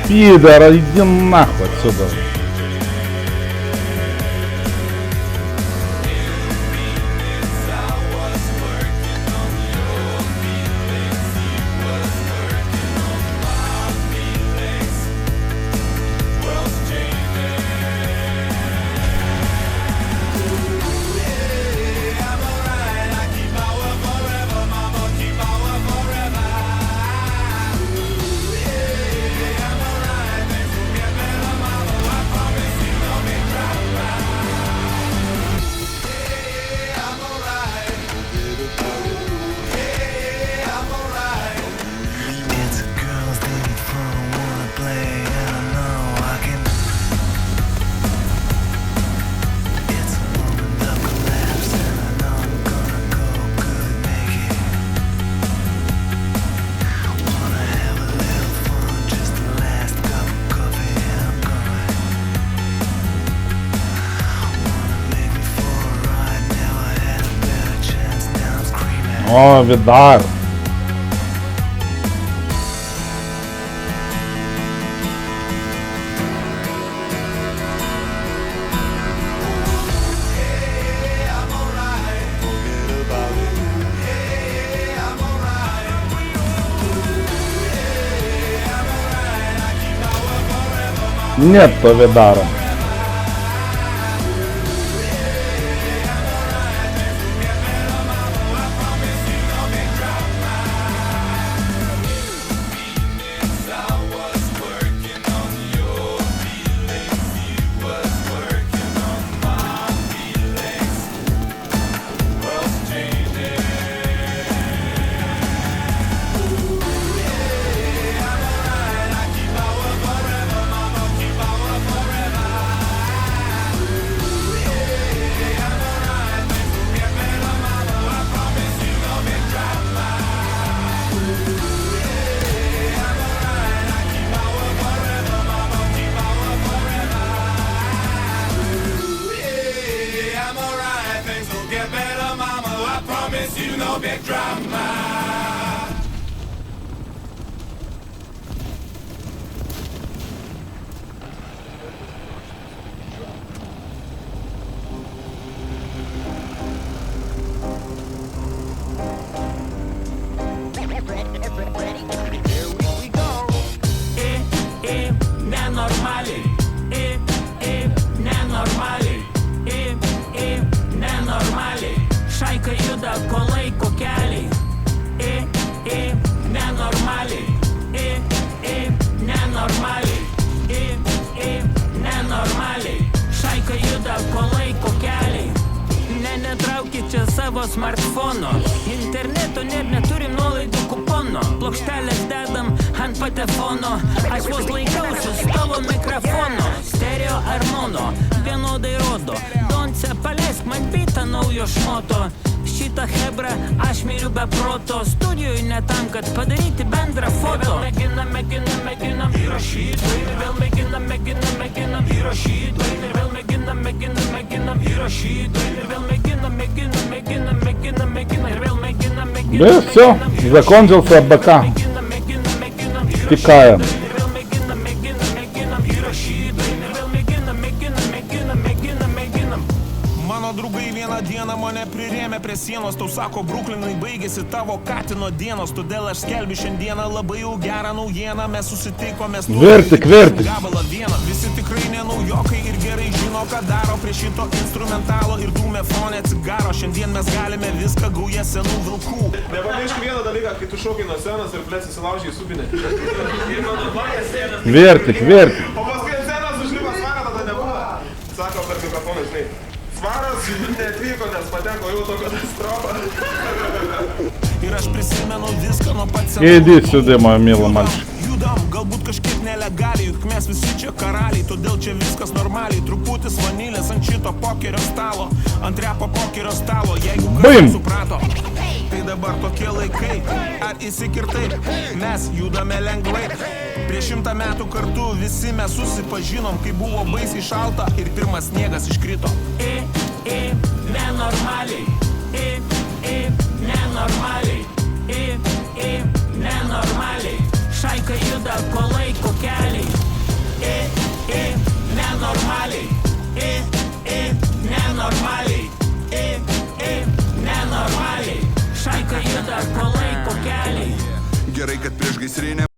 Пидор, иди нахуй отсюда. О, Видар. Нет, то Видара. Big drama. Ненормалі, ненормалі, ненормалі. Шайка Юда, колейко келі. Ненормалі, ненормалі, ненормалі. Шайка Юда, колейко келі. Не traukite savo smartfono. Interneto net neturim nuolaidų kupono. Plokštelės dedam ant patefono. Aš vos laikausi tavo mikrofono. Stereo ar mono, vienodai rodo. Donce, paleisk man bitą naujo šmoto. Šitą hebrą aš myliu be proto. Studijoj ne tam, kad padaryti bendrą foto. Mėginam įrašyti. Vėl mėginam įrašyti. Vėl mėginam įrašyti. Vėl Да, все, закончился БК. Стекаем. Mano draugai vieną dieną mane prirėmė prie sienos. Tau sako, Bruklinai baigėsi tavo katino dienos. Todėl aš skelbiu šiandieną labai jau gerą naujieną. Mes susitikome Vertik. gabalą vieną. Visi tikrai ne naujokai ir gerai žino, ką daro. Prie šito instrumentalo ir dūmė fone cigaro. Šiandien mes galime viską gauja senų vilkų. Nepamiršk vieną dalyką, kai tu šokai nuo scenos ir plės įsilaužiai į subinę. Vertik. O paskui ant scenos užlipa Svarą, tada nebuvo. Sako per mikrofoną, žinai. Svaras neatvyko, nes pateko jau to katastrofą. Ir aš prisimenu viską nuo pat senų. Иди сюда, мой милый мальчик. Judam, galbūt kažkiek nelegaliai, juk mes visi čia karaliai, todėl čia viskas normaliai. Truputis vanilės ant šito pokerio stalo, ant repo pokerio stalo, jeigu kas suprato. Tai dabar tokie laikai, ar įsikirtai, mes judame lengvai. Prieš 100 metų kartu visi mes susipažinom, kai buvo baisiai šalta ir pirmas sniegas iškrito. Nenormaliai, nenormaliai, nenormaliai. Šaika Juda, kolai kokeliai. Gerai, kad prieš gaisrinę